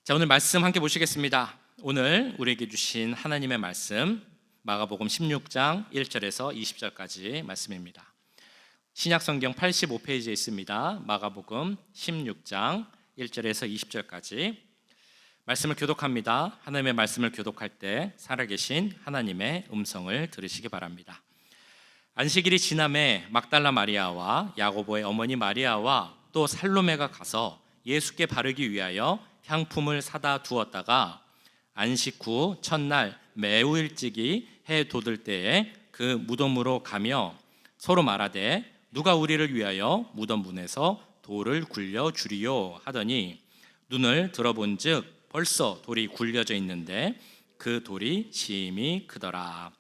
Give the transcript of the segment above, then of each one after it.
자, 오늘 말씀 함께 보시겠습니다. 오늘 우리에게 주신 하나님의 말씀 마가복음 16장 1절에서 20절까지 말씀입니다. 신약성경 85페이지에 있습니다. 마가복음 16장 1절에서 20절까지 말씀을 교독합니다. 하나님의 말씀을 교독할 때 살아계신 하나님의 음성을 들으시기 바랍니다. 안식일이 지남에 막달라 마리아와 야고보의 어머니 마리아와 또 살로메가 가서 예수께 바르기 위하여 향품을 사다 두었다가 안식 후 첫날 매우 일찍이 해 돋을 때에 그 무덤으로 가며 서로 말하되 누가 우리를 위하여 무덤 문에서 돌을 굴려 주리요 하더니 눈을 들어본즉 벌써 돌이 굴려져 있는데 그 돌이 심히 크더라.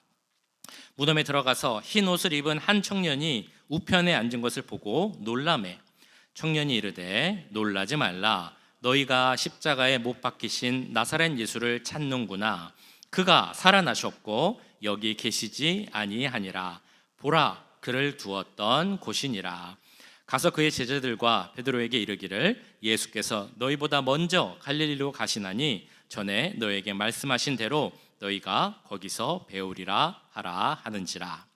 무덤에 들어가서 흰 옷을 입은 한 청년이 우편에 앉은 것을 보고 놀라매 청년이 이르되 놀라지 말라. 너희가 십자가에 못 박히신 나사렛 예수를 찾는구나. 그가 살아나셨고 여기 계시지 아니하니라. 보라, 그를 두었던 곳이니라. 가서 그의 제자들과 베드로에게 이르기를 예수께서 너희보다 먼저 갈릴리로 가시나니 전에 너에게 말씀하신 대로 너희가 거기서 배우리라 하라 하는지라.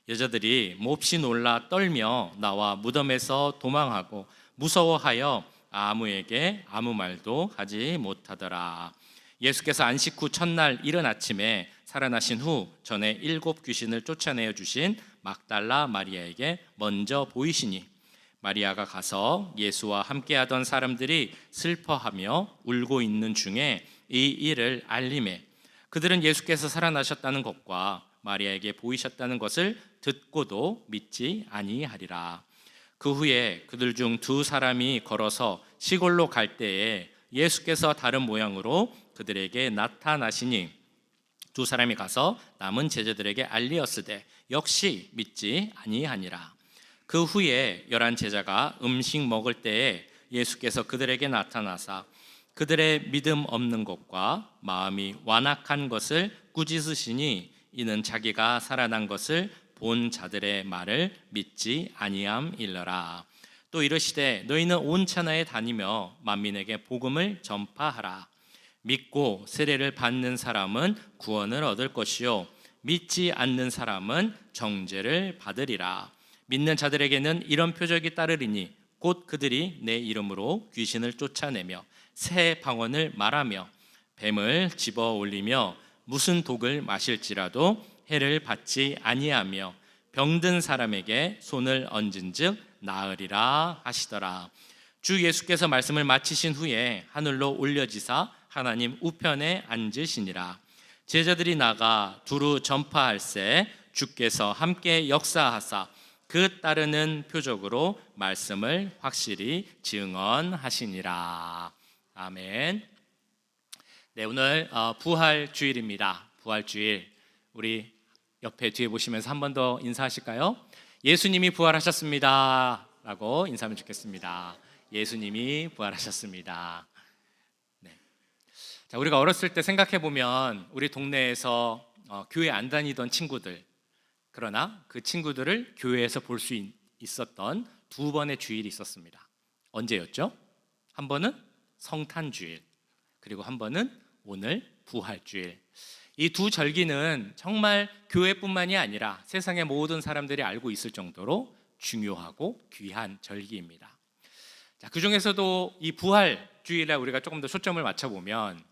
여자들이 몹시 놀라 떨며 나와 무덤에서 도망하고 무서워하여 아무에게 아무 말도 하지 못하더라. 예수께서 안식 후 첫날 이른 아침에 살아나신 후 전에 7 귀신을 쫓아내어 주신 막달라 마리아에게 먼저 보이시니 마리아가 가서 예수와 함께하던 사람들이 슬퍼하며 울고 있는 중에 이 일을 알림해 그들은 예수께서 살아나셨다는 것과 마리아에게 보이셨다는 것을 듣고도 믿지 아니하리라. 그 후에 그들 중 2 사람이 걸어서 시골로 갈 때에 예수께서 다른 모양으로 그들에게 나타나시니 2 사람이 가서 남은 제자들에게 알리었으되 역시 믿지 아니하니라. 그 후에 11 제자가 음식 먹을 때에 예수께서 그들에게 나타나사 그들의 믿음 없는 것과 마음이 완악한 것을 꾸짖으시니 이는 자기가 살아난 것을 본 자들의 말을 믿지 아니함일러라. 또 이르시되 너희는 온 천하에 다니며 만민에게 복음을 전파하라. 믿고 세례를 받는 사람은 구원을 얻을 것이요 믿지 않는 사람은 정죄를 받으리라. 믿는 자들에게는 이런 표적이 따르리니 곧 그들이 내 이름으로 귀신을 쫓아내며 새 방언을 말하며 뱀을 집어 올리며 무슨 독을 마실지라도 해를 받지 아니하며 병든 사람에게 손을 얹은즉 나으리라 하시더라. 주 예수께서 말씀을 마치신 후에 하늘로 올려지사 하나님 우편에 앉으시니라. 제자들이 나가 두루 전파할세 주께서 함께 역사하사 그 따르는 표적으로 말씀을 확실히 증언하시니라. 아멘. 네, 오늘 부활주일입니다. 부활주일. 우리 옆에 뒤에 보시면서 한 번 더 인사하실까요? 예수님이 부활하셨습니다 라고 인사하면 좋겠습니다. 예수님이 부활하셨습니다. 네. 자, 우리가 어렸을 때 생각해 보면 우리 동네에서 교회 안 다니던 친구들, 그러나 그 친구들을 교회에서 볼 수 있었던 2번의 주일이 있었습니다. 언제였죠? 한 번은 성탄주일, 그리고 한 번은 오늘 부활주일. 이 2 절기는 정말 교회뿐만이 아니라 세상의 모든 사람들이 알고 있을 정도로 중요하고 귀한 절기입니다. 자, 그 중에서도 이 부활주일에 우리가 조금 더 초점을 맞춰보면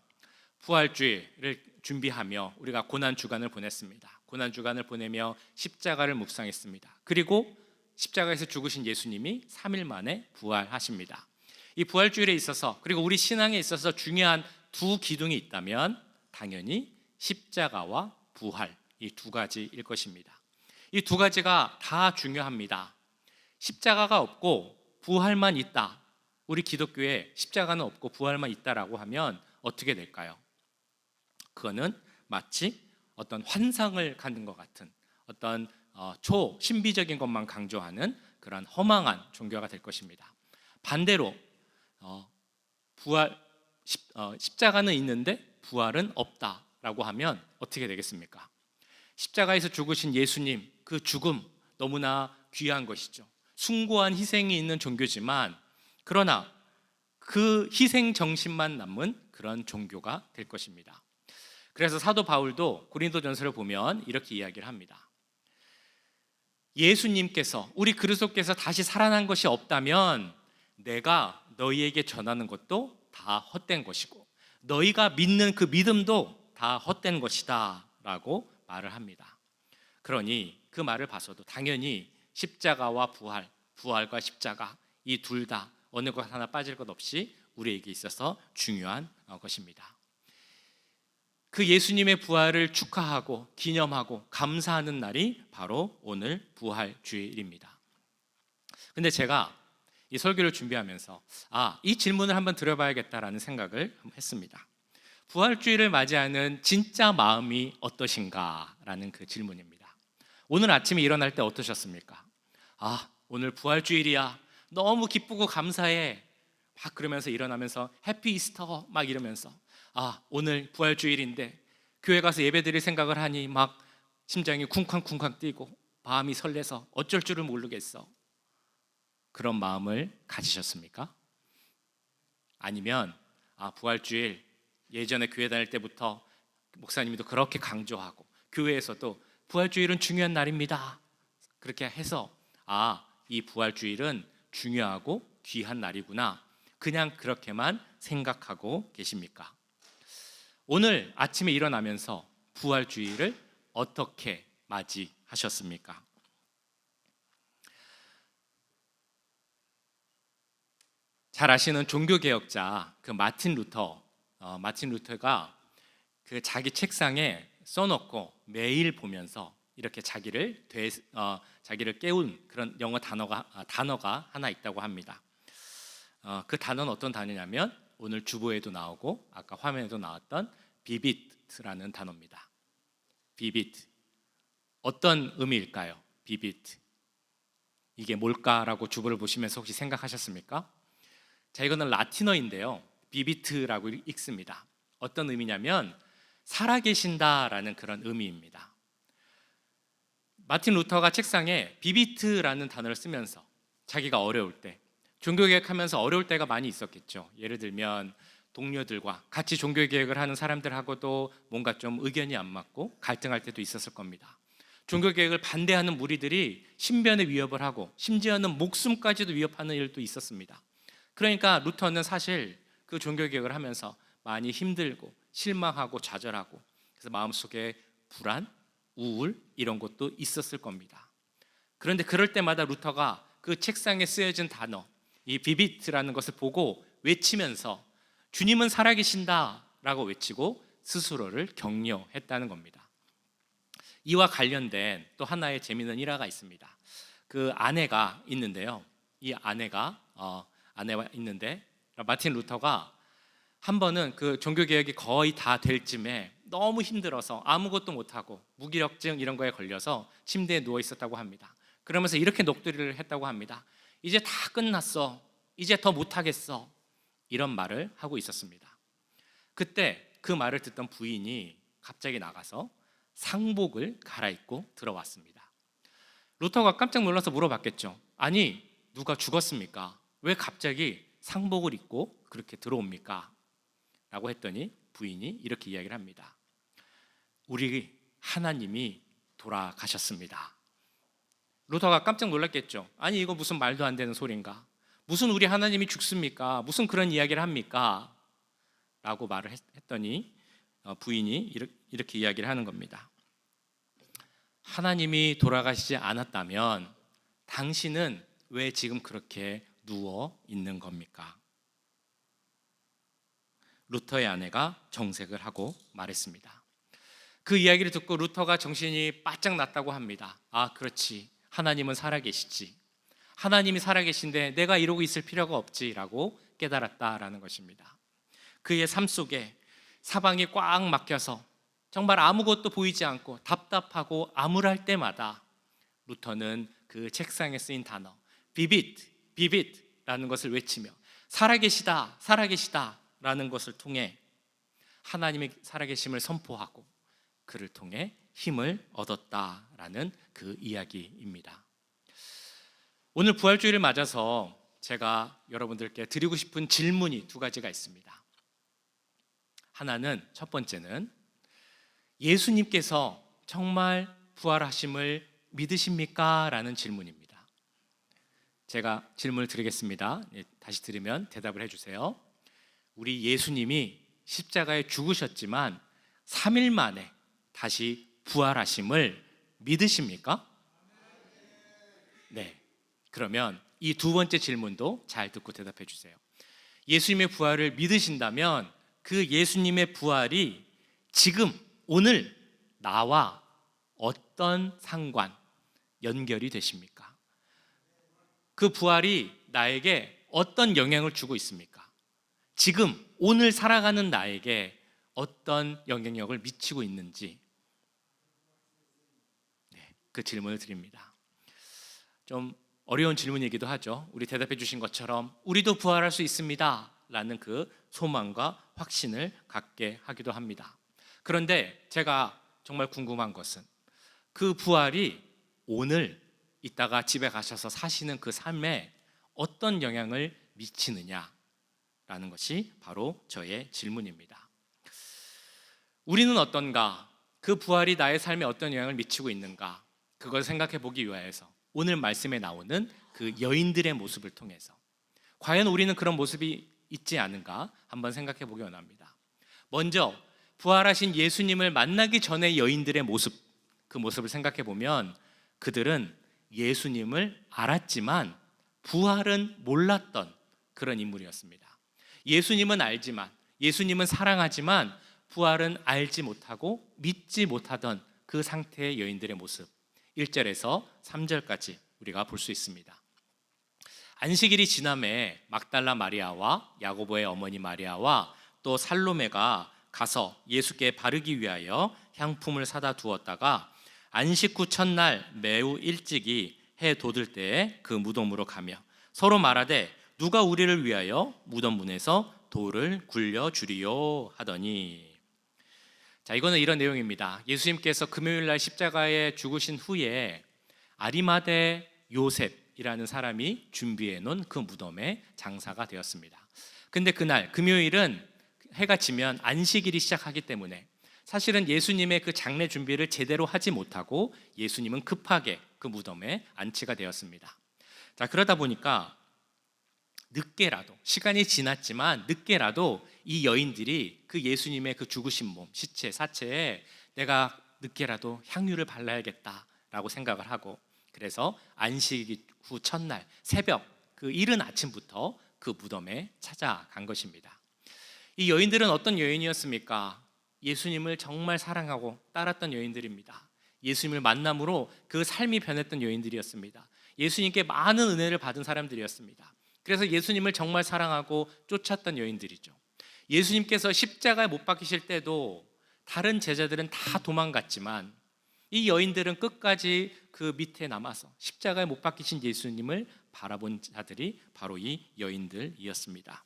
부활주일을 준비하며 우리가 고난주간을 보냈습니다. 고난주간을 보내며 십자가를 묵상했습니다. 그리고 십자가에서 죽으신 예수님이 3일 만에 부활하십니다. 이 부활주일에 있어서 그리고 우리 신앙에 있어서 중요한 2 기둥이 있다면 당연히 십자가와 부활, 이 2 가지일 것입니다. 이 2 가지가 다 중요합니다. 십자가가 없고 부활만 있다, 우리 기독교에 십자가는 없고 부활만 있다라고 하면 어떻게 될까요? 그거는 마치 어떤 환상을 갖는 것 같은 어떤 초신비적인 것만 강조하는 그런 허망한 종교가 될 것입니다. 반대로 십자가는 있는데 부활은 없다라고 하면 어떻게 되겠습니까? 십자가에서 죽으신 예수님, 그 죽음 너무나 귀한 것이죠. 숭고한 희생이 있는 종교지만 그러나 그 희생 정신만 남은 그런 종교가 될 것입니다. 그래서 사도 바울도 고린도전서를 보면 이렇게 이야기를 합니다. 예수님께서, 우리 그리스도께서 다시 살아난 것이 없다면 내가 너희에게 전하는 것도 다 헛된 것이고 너희가 믿는 그 믿음도 다 헛된 것이다 라고 말을 합니다. 그러니 그 말을 봐서도 당연히 십자가와 부활과 십자가, 이 둘 다 어느 것 하나 빠질 것 없이 우리에게 있어서 중요한 것입니다. 그 예수님의 부활을 축하하고 기념하고 감사하는 날이 바로 오늘 부활주일입니다. 근데 제가 이 설교를 준비하면서 이 질문을 한번 드려봐야겠다라는 생각을 했습니다. 부활주일을 맞이하는 진짜 마음이 어떠신가라는 그 질문입니다. 오늘 아침에 일어날 때 어떠셨습니까? 오늘 부활주일이야, 너무 기쁘고 감사해, 막 그러면서 일어나면서 해피 이스터 막 이러면서 오늘 부활주일인데 교회 가서 예배드릴 생각을 하니 막 심장이 쿵쾅쿵쾅 뛰고 마음이 설레서 어쩔 줄을 모르겠어, 그런 마음을 가지셨습니까? 아니면 부활주일 예전에 교회 다닐 때부터 목사님도 그렇게 강조하고 교회에서도 부활주일은 중요한 날입니다, 그렇게 해서 이 부활주일은 중요하고 귀한 날이구나, 그냥 그렇게만 생각하고 계십니까? 오늘 아침에 일어나면서 부활주일을 어떻게 맞이하셨습니까? 잘 아시는 종교개혁자 그 마틴 루터가 그 자기 책상에 써놓고 매일 보면서 이렇게 자기를 깨운 그런 영어 단어가 하나 있다고 합니다. 그 단어는 어떤 단어냐면 오늘 주보에도 나오고 아까 화면에도 나왔던 비비트라는 단어입니다. 비비트, 어떤 의미일까요? 비비트, 이게 뭘까라고 주보를 보시면서 혹시 생각하셨습니까? 자, 이거는 라틴어인데요, 비비트라고 읽습니다. 어떤 의미냐면 살아계신다라는 그런 의미입니다. 마틴 루터가 책상에 비비트라는 단어를 쓰면서 자기가 어려울 때, 종교개혁하면서 어려울 때가 많이 있었겠죠. 예를 들면 동료들과 같이 종교개혁을 하는 사람들하고도 뭔가 좀 의견이 안 맞고 갈등할 때도 있었을 겁니다. 종교개혁을 반대하는 무리들이 신변에 위협을 하고 심지어는 목숨까지도 위협하는 일도 있었습니다. 그러니까 루터는 사실 그 종교개혁을 하면서 많이 힘들고 실망하고 좌절하고, 그래서 마음속에 불안, 우울 이런 것도 있었을 겁니다. 그런데 그럴 때마다 루터가 그 책상에 쓰여진 단어, 이 비비트라는 것을 보고 외치면서 주님은 살아계신다라고 외치고 스스로를 격려했다는 겁니다. 이와 관련된 또 하나의 재미있는 일화가 있습니다. 그 아내가 있는데요, 이 아내가 있는데 마틴 루터가 한 번은 그 종교개혁이 거의 다 될 쯤에 너무 힘들어서 아무것도 못하고 무기력증 이런 거에 걸려서 침대에 누워 있었다고 합니다. 그러면서 이렇게 녹두리를 했다고 합니다. 이제 다 끝났어, 이제 더 못하겠어, 이런 말을 하고 있었습니다. 그때 그 말을 듣던 부인이 갑자기 나가서 상복을 갈아입고 들어왔습니다. 루터가 깜짝 놀라서 물어봤겠죠. 아니, 누가 죽었습니까? 왜 갑자기 상복을 입고 그렇게 들어옵니까? 라고 했더니 부인이 이렇게 이야기를 합니다. 우리 하나님이 돌아가셨습니다. 루터가 깜짝 놀랐겠죠. 아니, 이거 무슨 말도 안 되는 소린가? 무슨 우리 하나님이 죽습니까? 무슨 그런 이야기를 합니까? 라고 말을 했더니 부인이 이렇게 이야기를 하는 겁니다. 하나님이 돌아가시지 않았다면 당신은 왜 지금 그렇게 누워 있는 겁니까? 루터의 아내가 정색을 하고 말했습니다. 그 이야기를 듣고 루터가 정신이 바짝 났다고 합니다. 그렇지, 하나님은 살아계시지, 하나님이 살아계신데 내가 이러고 있을 필요가 없지라고 깨달았다라는 것입니다. 그의 삶 속에 사방이 꽉 막혀서 정말 아무것도 보이지 않고 답답하고 암울할 때마다 루터는 그 책상에 쓰인 단어 비빗라는 것을 외치며 살아계시다, 살아계시다 라는 것을 통해 하나님의 살아계심을 선포하고 그를 통해 힘을 얻었다라는 그 이야기입니다. 오늘 부활주일을 맞아서 제가 여러분들께 드리고 싶은 질문이 두 가지가 있습니다. 하나는, 첫 번째는 예수님께서 정말 부활하심을 믿으십니까? 라는 질문입니다. 제가 질문을 드리겠습니다. 다시 들으면 대답을 해주세요. 우리 예수님이 십자가에 죽으셨지만 3일 만에 다시 부활하심을 믿으십니까? 네. 그러면 이 두 번째 질문도 잘 듣고 대답해 주세요. 예수님의 부활을 믿으신다면 그 예수님의 부활이 지금 오늘 나와 어떤 상관, 연결이 되십니까? 그 부활이 나에게 어떤 영향을 주고 있습니까? 지금 오늘 살아가는 나에게 어떤 영향력을 미치고 있는지, 그 질문을 드립니다. 좀 어려운 질문이기도 하죠. 우리 대답해 주신 것처럼 우리도 부활할 수 있습니다 라는 그 소망과 확신을 갖게 하기도 합니다. 그런데 제가 정말 궁금한 것은 그 부활이 오늘 이따가 집에 가셔서 사시는 그 삶에 어떤 영향을 미치느냐라는 것이 바로 저의 질문입니다. 우리는 어떤가? 그 부활이 나의 삶에 어떤 영향을 미치고 있는가? 그걸 생각해 보기 위해서 오늘 말씀에 나오는 그 여인들의 모습을 통해서 과연 우리는 그런 모습이 있지 않은가 한번 생각해 보기 원합니다. 먼저 부활하신 예수님을 만나기 전의 여인들의 모습, 그 모습을 생각해 보면 그들은 예수님을 알았지만 부활은 몰랐던 그런 인물이었습니다. 예수님은 알지만, 예수님은 사랑하지만 부활은 알지 못하고 믿지 못하던 그 상태의 여인들의 모습, 1절에서 3절까지 우리가 볼 수 있습니다. 안식일이 지남에 막달라 마리아와 야고보의 어머니 마리아와 또 살로메가 가서 예수께 바르기 위하여 향품을 사다 두었다가 안식 후 첫날 매우 일찍이 해 돋을 때에 그 무덤으로 가며 서로 말하되 누가 우리를 위하여 무덤 문에서 돌을 굴려 주리요 하더니. 자, 이거는 이런 내용입니다. 예수님께서 금요일 날 십자가에 죽으신 후에 아리마대 요셉이라는 사람이 준비해 놓은 그 무덤에 장사가 되었습니다. 근데 그날 금요일은 해가 지면 안식일이 시작하기 때문에 사실은 예수님의 그 장례 준비를 제대로 하지 못하고 예수님은 급하게 그 무덤에 안치가 되었습니다. 자, 그러다 보니까 늦게라도, 시간이 지났지만 늦게라도 이 여인들이 그 예수님의 그 죽으신 몸, 시체, 사체에 내가 늦게라도 향유를 발라야겠다라고 생각을 하고, 그래서 안식 후 첫날 새벽 그 이른 아침부터 그 무덤에 찾아간 것입니다. 이 여인들은 어떤 여인이었습니까? 예수님을 정말 사랑하고 따랐던 여인들입니다. 예수님을 만남으로 그 삶이 변했던 여인들이었습니다. 예수님께 많은 은혜를 받은 사람들이었습니다. 그래서 예수님을 정말 사랑하고 쫓았던 여인들이죠. 예수님께서 십자가에 못 박히실 때도 다른 제자들은 다 도망갔지만 이 여인들은 끝까지 그 밑에 남아서 십자가에 못 박히신 예수님을 바라본 자들이 바로 이 여인들이었습니다.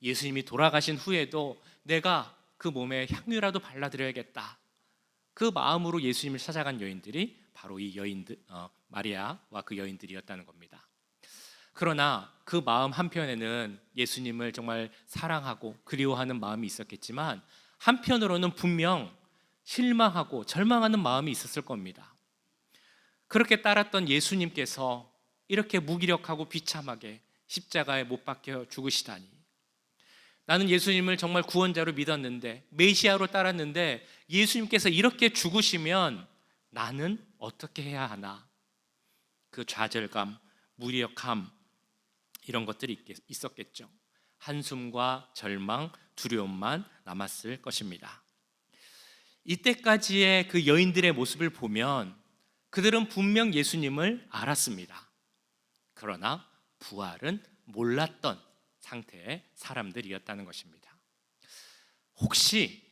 예수님이 돌아가신 후에도 내가 그 몸에 향유라도 발라드려야겠다, 그 마음으로 예수님을 찾아간 여인들이 바로 이 여인들, 마리아와 그 여인들이었다는 겁니다. 그러나 그 마음 한편에는 예수님을 정말 사랑하고 그리워하는 마음이 있었겠지만 한편으로는 분명 실망하고 절망하는 마음이 있었을 겁니다. 그렇게 따랐던 예수님께서 이렇게 무기력하고 비참하게 십자가에 못 박혀 죽으시다니, 나는 예수님을 정말 구원자로 믿었는데, 메시아로 따랐는데 예수님께서 이렇게 죽으시면 나는 어떻게 해야 하나, 그 좌절감, 무력함, 이런 것들이 있었겠죠. 한숨과 절망, 두려움만 남았을 것입니다. 이때까지의 그 여인들의 모습을 보면 그들은 분명 예수님을 알았습니다. 그러나 부활은 몰랐던 상태의 사람들이었다는 것입니다. 혹시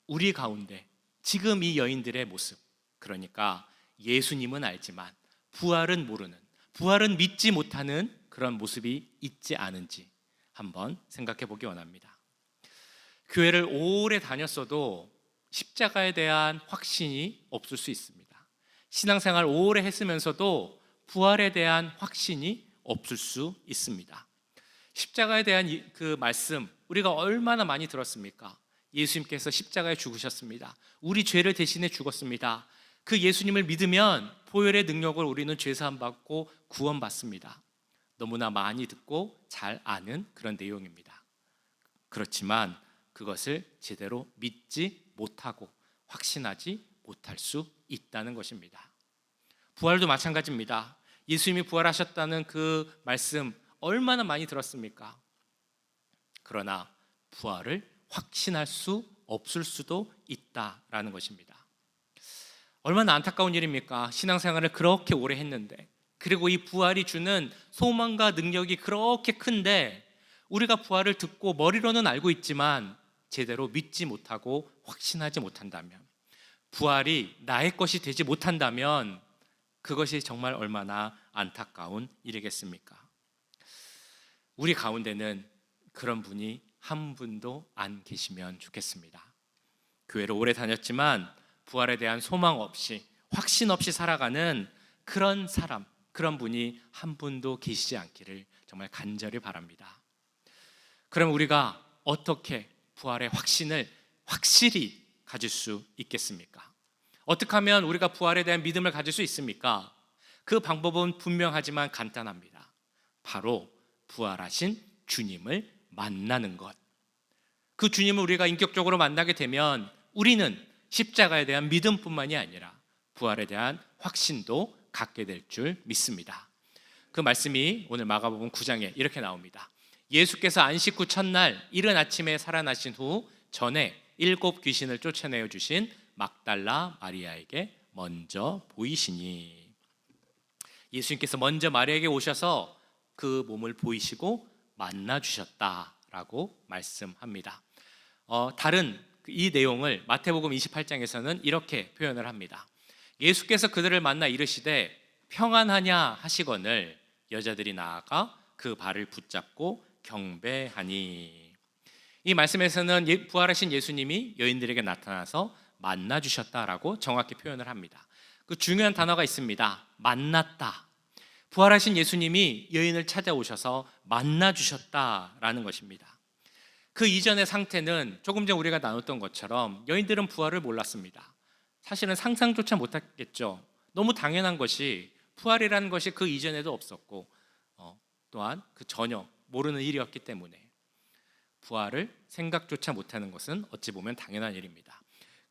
우리 가운데 지금 이 여인들의 모습, 그러니까 예수님은 알지만 부활은 모르는, 부활은 믿지 못하는 그런 모습이 있지 않은지 한번 생각해 보기 원합니다. 교회를 오래 다녔어도 십자가에 대한 확신이 없을 수 있습니다. 신앙생활 오래 했으면서도 부활에 대한 확신이 없을 수 있습니다. 십자가에 대한 그 말씀 우리가 얼마나 많이 들었습니까? 예수님께서 십자가에 죽으셨습니다. 우리 죄를 대신해 죽었습니다. 그 예수님을 믿으면 보혈의 능력을 우리는 죄사함 받고 구원받습니다. 너무나 많이 듣고 잘 아는 그런 내용입니다. 그렇지만 그것을 제대로 믿지 못하고 확신하지 못할 수 있다는 것입니다. 부활도 마찬가지입니다. 예수님이 부활하셨다는 그 말씀 얼마나 많이 들었습니까? 그러나 부활을 확신할 수 없을 수도 있다라는 것입니다. 얼마나 안타까운 일입니까? 신앙생활을 그렇게 오래 했는데, 그리고 이 부활이 주는 소망과 능력이 그렇게 큰데 우리가 부활을 듣고 머리로는 알고 있지만 제대로 믿지 못하고 확신하지 못한다면, 부활이 나의 것이 되지 못한다면 그것이 정말 얼마나 안타까운 일이겠습니까? 우리 가운데는 그런 분이 한 분도 안 계시면 좋겠습니다. 교회를 오래 다녔지만 부활에 대한 소망 없이 확신 없이 살아가는 그런 사람, 그런 분이 한 분도 계시지 않기를 정말 간절히 바랍니다. 그럼 우리가 어떻게 부활의 확신을 확실히 가질 수 있겠습니까? 어떻게 하면 우리가 부활에 대한 믿음을 가질 수 있습니까? 그 방법은 분명하지만 간단합니다. 바로 부활하신 주님을 만나는 것. 그 주님을 우리가 인격적으로 만나게 되면 우리는 십자가에 대한 믿음뿐만이 아니라 부활에 대한 확신도 갖게 될 줄 믿습니다. 그 말씀이 오늘 마가복음 9장에 이렇게 나옵니다. 예수께서 안식 후 첫날 이른 아침에 살아나신 후 전에 7 귀신을 쫓아내어 주신 막달라 마리아에게 먼저 보이시니, 예수님께서 먼저 마리아에게 오셔서 그 몸을 보이시고 만나 주셨다라고 말씀합니다. 다른 이 내용을 마태복음 28장에서는 이렇게 표현을 합니다. 예수께서 그들을 만나 이르시되 평안하냐 하시거늘 여자들이 나아가 그 발을 붙잡고 경배하니. 이 말씀에서는 부활하신 예수님이 여인들에게 나타나서 만나 주셨다라고 정확히 표현을 합니다. 그 중요한 단어가 있습니다. 만났다. 부활하신 예수님이 여인을 찾아오셔서 만나 주셨다라는 것입니다. 그 이전의 상태는 조금 전 우리가 나눴던 것처럼 여인들은 부활을 몰랐습니다. 사실은 상상조차 못했겠죠. 너무 당연한 것이 부활이라는 것이 그 이전에도 없었고 또한 그 전혀 모르는 일이었기 때문에 부활을 생각조차 못하는 것은 어찌 보면 당연한 일입니다.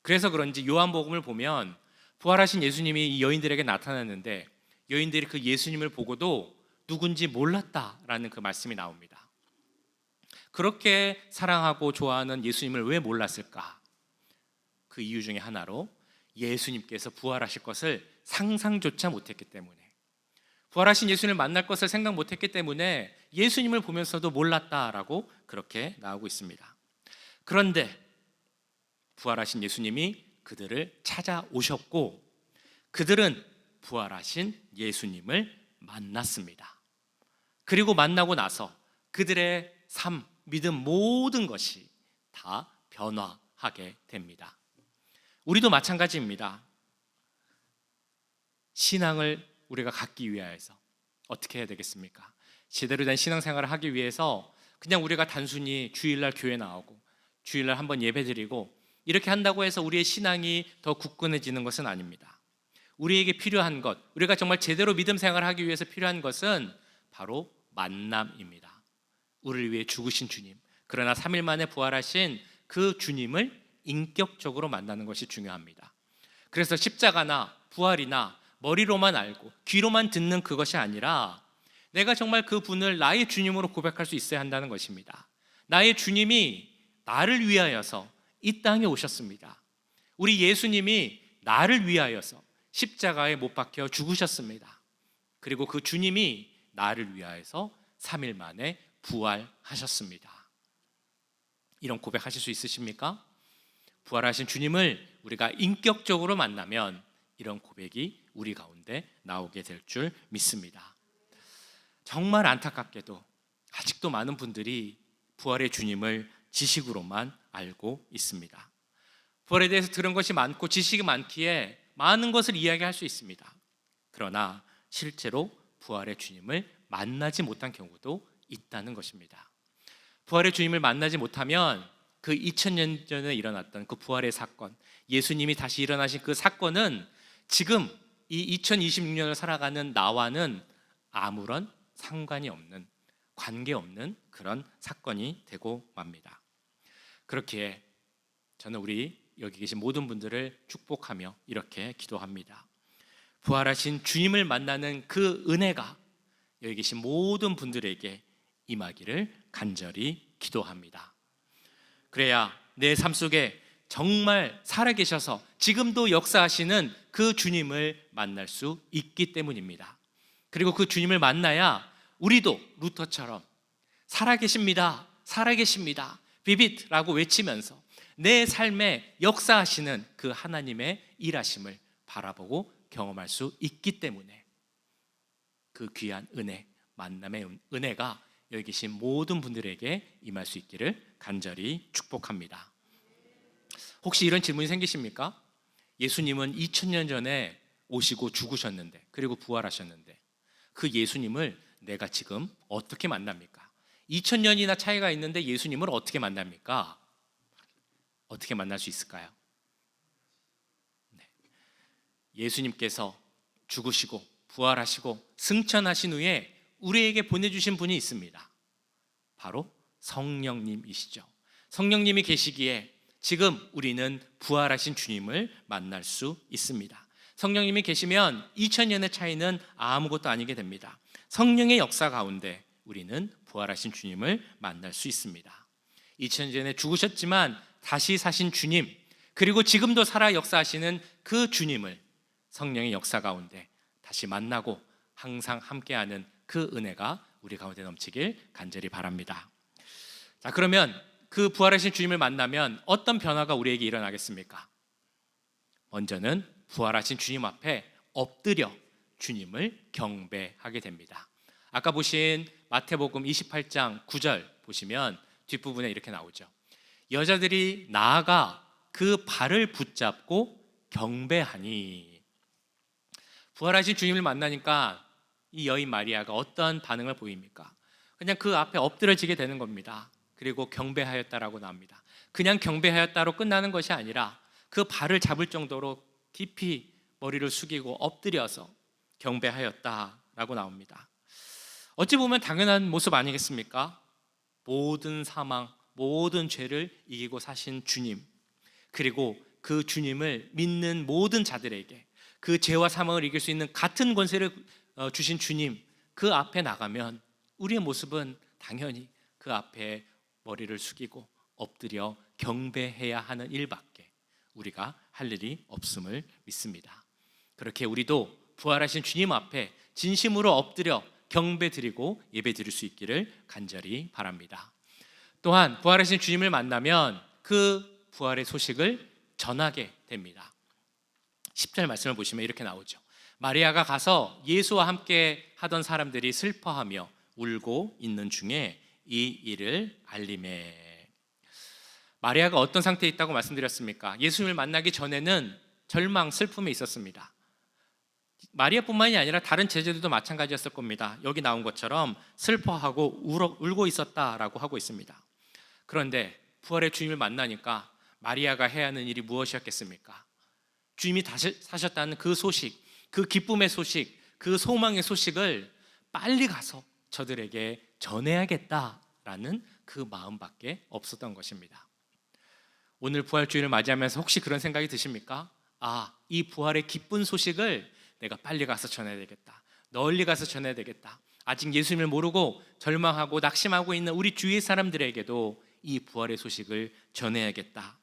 그래서 그런지 요한복음을 보면 부활하신 예수님이 이 여인들에게 나타났는데 여인들이 그 예수님을 보고도 누군지 몰랐다라는 그 말씀이 나옵니다. 그렇게 사랑하고 좋아하는 예수님을 왜 몰랐을까? 그 이유 중에 하나로 예수님께서 부활하실 것을 상상조차 못했기 때문에, 부활하신 예수님을 만날 것을 생각 못했기 때문에 예수님을 보면서도 몰랐다라고 그렇게 나오고 있습니다. 그런데 부활하신 예수님이 그들을 찾아오셨고 그들은 부활하신 예수님을 만났습니다. 그리고 만나고 나서 그들의 삶, 믿음 모든 것이 다 변화하게 됩니다. 우리도 마찬가지입니다. 신앙을 우리가 갖기 위해서 어떻게 해야 되겠습니까? 제대로 된 신앙생활을 하기 위해서 그냥 우리가 단순히 주일날 교회 나오고 주일날 한번 예배드리고 이렇게 한다고 해서 우리의 신앙이 더 굳건해지는 것은 아닙니다. 우리에게 필요한 것, 우리가 정말 제대로 믿음 생활을 하기 위해서 필요한 것은 바로 만남입니다. 우리를 위해 죽으신 주님, 그러나 3일 만에 부활하신 그 주님을 인격적으로 만나는 것이 중요합니다. 그래서 십자가나 부활이나 머리로만 알고 귀로만 듣는 그것이 아니라 내가 정말 그 분을 나의 주님으로 고백할 수 있어야 한다는 것입니다. 나의 주님이 나를 위하여서 이 땅에 오셨습니다. 우리 예수님이 나를 위하여서 십자가에 못 박혀 죽으셨습니다. 그리고 그 주님이 나를 위하여서 3일 만에 부활하셨습니다. 이런 고백하실 수 있으십니까? 부활하신 주님을 우리가 인격적으로 만나면 이런 고백이 우리 가운데 나오게 될 줄 믿습니다. 정말 안타깝게도 아직도 많은 분들이 부활의 주님을 지식으로만 알고 있습니다. 부활에 대해서 들은 것이 많고 지식이 많기에 많은 것을 이야기할 수 있습니다. 그러나 실제로 부활의 주님을 만나지 못한 경우도 있다는 것입니다. 부활의 주님을 만나지 못하면 그 2000년 전에 일어났던 그 부활의 사건, 예수님이 다시 일어나신 그 사건은 지금 이 2026년을 살아가는 나와는 아무런 상관이 없는, 관계없는 그런 사건이 되고 맙니다. 그렇기에 저는 우리 여기 계신 모든 분들을 축복하며 이렇게 기도합니다. 부활하신 주님을 만나는 그 은혜가 여기 계신 모든 분들에게 임하기를 간절히 기도합니다. 그래야 내 삶 속에 정말 살아계셔서 지금도 역사하시는 그 주님을 만날 수 있기 때문입니다. 그리고 그 주님을 만나야 우리도 루터처럼 살아계십니다, 살아계십니다, 비빗라고 외치면서 내 삶에 역사하시는 그 하나님의 일하심을 바라보고 경험할 수 있기 때문에 그 귀한 은혜, 만남의 은혜가 여기 계신 모든 분들에게 임할 수 있기를 간절히 축복합니다. 혹시 이런 질문이 생기십니까? 예수님은 2000년 전에 오시고 죽으셨는데, 그리고 부활하셨는데 그 예수님을 내가 지금 어떻게 만납니까? 2000년이나 차이가 있는데 예수님을 어떻게 만납니까? 어떻게 만날 수 있을까요? 예수님께서 죽으시고 부활하시고 승천하신 후에 우리에게 보내주신 분이 있습니다. 바로 성령님이시죠. 성령님이 계시기에 지금 우리는 부활하신 주님을 만날 수 있습니다. 성령님이 계시면 2000년의 차이는 아무것도 아니게 됩니다. 성령의 역사 가운데 우리는 부활하신 주님을 만날 수 있습니다. 2000년 전에 죽으셨지만 다시 사신 주님, 그리고 지금도 살아 역사하시는 그 주님을 성령의 역사 가운데 다시 만나고 항상 함께하는 그 은혜가 우리 가운데 넘치길 간절히 바랍니다. 자, 그러면 그 부활하신 주님을 만나면 어떤 변화가 우리에게 일어나겠습니까? 먼저는 부활하신 주님 앞에 엎드려 주님을 경배하게 됩니다. 아까 보신 마태복음 28장 9절 보시면 뒷부분에 이렇게 나오죠. 여자들이 나아가 그 발을 붙잡고 경배하니. 부활하신 주님을 만나니까 이 여인 마리아가 어떤 반응을 보입니까? 그냥 그 앞에 엎드려지게 되는 겁니다. 그리고 경배하였다라고 나옵니다. 그냥 경배하였다로 끝나는 것이 아니라 그 발을 잡을 정도로 깊이 머리를 숙이고 엎드려서 경배하였다라고 나옵니다. 어찌 보면 당연한 모습 아니겠습니까? 모든 사망, 모든 죄를 이기고 사신 주님, 그리고 그 주님을 믿는 모든 자들에게 그 죄와 사망을 이길 수 있는 같은 권세를 주신 주님, 그 앞에 나가면 우리의 모습은 당연히 그 앞에 머리를 숙이고 엎드려 경배해야 하는 일밖에 우리가 할 일이 없음을 믿습니다. 그렇게 우리도 부활하신 주님 앞에 진심으로 엎드려 경배드리고 예배드릴 수 있기를 간절히 바랍니다. 또한 부활하신 주님을 만나면 그 부활의 소식을 전하게 됩니다. 10절 말씀을 보시면 이렇게 나오죠. 마리아가 가서 예수와 함께 하던 사람들이 슬퍼하며 울고 있는 중에 이 일을 알림해. 마리아가 어떤 상태에 있다고 말씀드렸습니까? 예수님을 만나기 전에는 절망, 슬픔이 있었습니다. 마리아뿐만이 아니라 다른 제자들도 마찬가지였을 겁니다. 여기 나온 것처럼 슬퍼하고 울고 있었다라고 하고 있습니다. 그런데 부활의 주님을 만나니까 마리아가 해야 하는 일이 무엇이었겠습니까? 주님이 다시 사셨다는 그 소식, 그 기쁨의 소식, 그 소망의 소식을 빨리 가서 저들에게 전해야겠다라는 그 마음밖에 없었던 것입니다. 오늘 부활주일을 맞이하면서 혹시 그런 생각이 드십니까? 이 부활의 기쁜 소식을 내가 빨리 가서 전해야 되겠다, 널리 가서 전해야 되겠다. 아직 예수님을 모르고 절망하고 낙심하고 있는 우리 주위의 사람들에게도 이 부활의 소식을 전해야겠다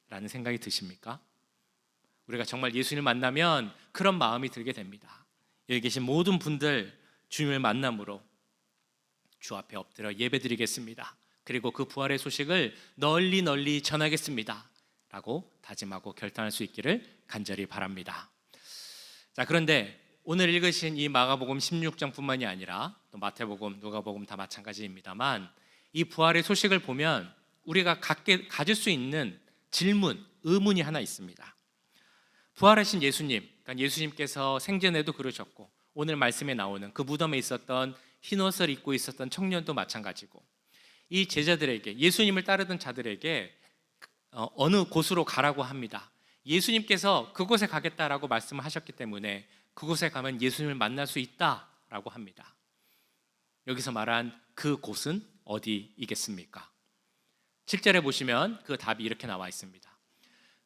라는 생각이 드십니까? 우리가 정말 예수님을 만나면 그런 마음이 들게 됩니다. 여기 계신 모든 분들 주님을 만남으로 주 앞에 엎드려 예배드리겠습니다. 그리고 그 부활의 소식을 널리 널리 전하겠습니다 라고 다짐하고 결단할 수 있기를 간절히 바랍니다. 자, 그런데 오늘 읽으신 이 마가복음 16장뿐만이 아니라 또 마태복음, 누가복음 다 마찬가지입니다만 이 부활의 소식을 보면 우리가 가질 수 있는 질문, 의문이 하나 있습니다. 부활하신 예수님, 그러니까 예수님께서 생전에도 그러셨고 오늘 말씀에 나오는 그 무덤에 있었던 흰옷을 입고 있었던 청년도 마찬가지고, 이 제자들에게, 예수님을 따르던 자들에게 어느 곳으로 가라고 합니다. 예수님께서 그곳에 가겠다라고 말씀을 하셨기 때문에 그곳에 가면 예수님을 만날 수 있다라고 합니다. 여기서 말한 그 곳은 어디이겠습니까? 7절에 보시면 그 답이 이렇게 나와 있습니다.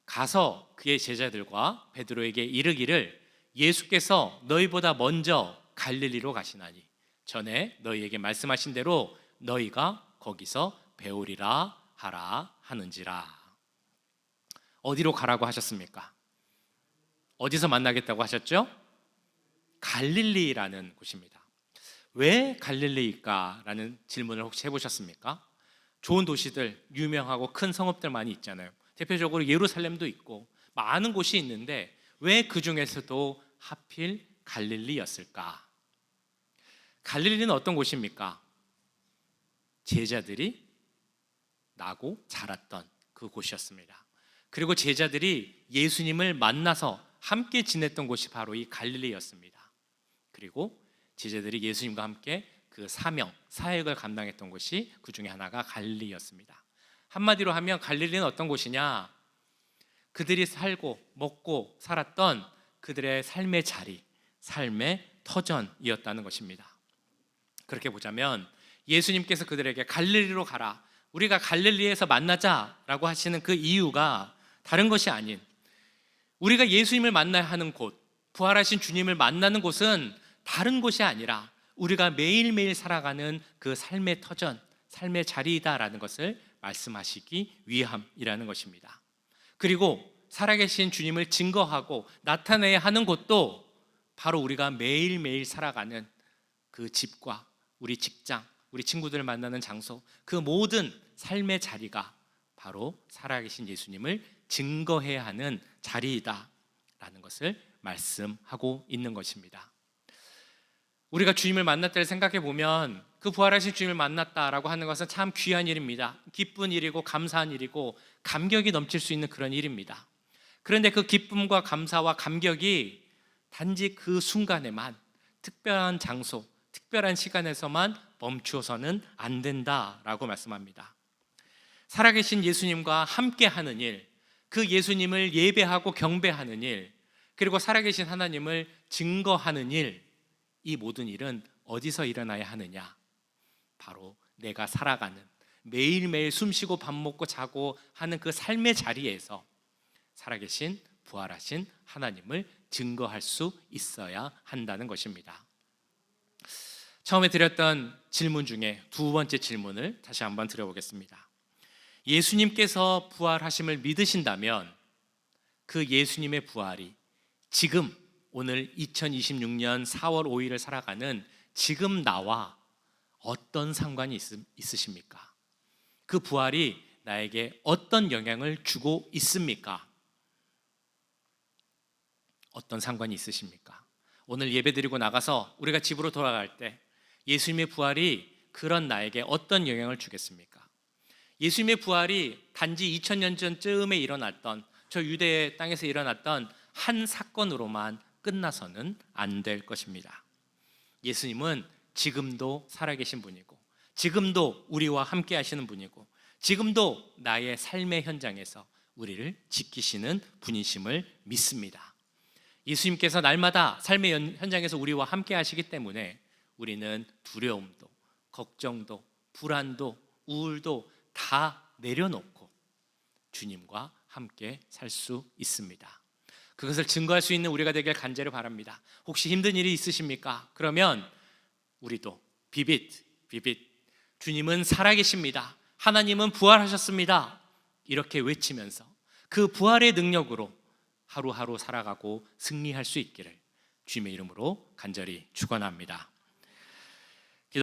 가서 그의 제자들과 베드로에게 이르기를 예수께서 너희보다 먼저 갈릴리로 가시나니 전에 너희에게 말씀하신 대로 너희가 거기서 배우리라 하라 하는지라. 어디로 가라고 하셨습니까? 어디서 만나겠다고 하셨죠? 갈릴리라는 곳입니다. 왜 갈릴리일까라는 질문을 혹시 해보셨습니까? 좋은 도시들, 유명하고 큰 성읍들 많이 있잖아요. 대표적으로 예루살렘도 있고 많은 곳이 있는데 왜 그 중에서도 하필 갈릴리였을까? 갈릴리는 어떤 곳입니까? 제자들이 나고 자랐던 그 곳이었습니다. 그리고 제자들이 예수님을 만나서 함께 지냈던 곳이 바로 이 갈릴리였습니다. 그리고 제자들이 예수님과 함께 그 사명, 사역을 감당했던 곳이 그 중에 하나가 갈릴리였습니다. 한마디로 하면 갈릴리는 어떤 곳이냐? 그들이 살고 먹고 살았던 그들의 삶의 자리, 삶의 터전이었다는 것입니다. 그렇게 보자면 예수님께서 그들에게 갈릴리로 가라, 우리가 갈릴리에서 만나자라고 하시는 그 이유가 다른 것이 아닌, 우리가 예수님을 만나야 하는 곳, 부활하신 주님을 만나는 곳은 다른 곳이 아니라 우리가 매일매일 살아가는 그 삶의 터전, 삶의 자리이다라는 것을 말씀하시기 위함이라는 것입니다. 그리고 살아계신 주님을 증거하고 나타내야 하는 곳도 바로 우리가 매일매일 살아가는 그 집과 우리 직장, 우리 친구들을 만나는 장소, 그 모든 삶의 자리가 바로 살아계신 예수님을 증거해야 하는 자리이다라는 것을 말씀하고 있는 것입니다. 우리가 주님을 만날 때를 생각해 보면 그 부활하신 주님을 만났다라고 하는 것은 참 귀한 일입니다. 기쁜 일이고 감사한 일이고 감격이 넘칠 수 있는 그런 일입니다. 그런데 그 기쁨과 감사와 감격이 단지 그 순간에만, 특별한 장소, 특별한 시간에서만 멈추어서는 안 된다라고 말씀합니다. 살아계신 예수님과 함께하는 일, 그 예수님을 예배하고 경배하는 일, 그리고 살아계신 하나님을 증거하는 일, 이 모든 일은 어디서 일어나야 하느냐? 바로 내가 살아가는, 매일매일 숨쉬고 밥 먹고 자고 하는 그 삶의 자리에서 살아계신 부활하신 하나님을 증거할 수 있어야 한다는 것입니다. 처음에 드렸던 질문 중에 두 번째 질문을 다시 한번 드려보겠습니다. 예수님께서 부활하심을 믿으신다면 그 예수님의 부활이 지금 오늘 2026년 4월 5일을 살아가는 지금 나와 어떤 상관이 있으십니까? 그 부활이 나에게 어떤 영향을 주고 있습니까? 어떤 상관이 있으십니까? 오늘 예배드리고 나가서 우리가 집으로 돌아갈 때 예수님의 부활이 그런 나에게 어떤 영향을 주겠습니까? 예수님의 부활이 단지 2000년 전쯤에 일어났던, 저 유대 땅에서 일어났던 한 사건으로만 끝나서는 안 될 것입니다. 예수님은 지금도 살아계신 분이고, 지금도 우리와 함께 하시는 분이고, 지금도 나의 삶의 현장에서 우리를 지키시는 분이심을 믿습니다. 예수님께서 날마다 삶의 현장에서 우리와 함께 하시기 때문에 우리는 두려움도, 걱정도, 불안도, 우울도 다 내려놓고 주님과 함께 살 수 있습니다. 그것을 증거할 수 있는 우리가 되길 간절히 바랍니다. 혹시 힘든 일이 있으십니까? 그러면 우리도 비빗 주님은 살아계십니다. 하나님은 부활하셨습니다. 이렇게 외치면서 그 부활의 능력으로 하루하루 살아가고 승리할 수 있기를 주님의 이름으로 간절히 축원합니다.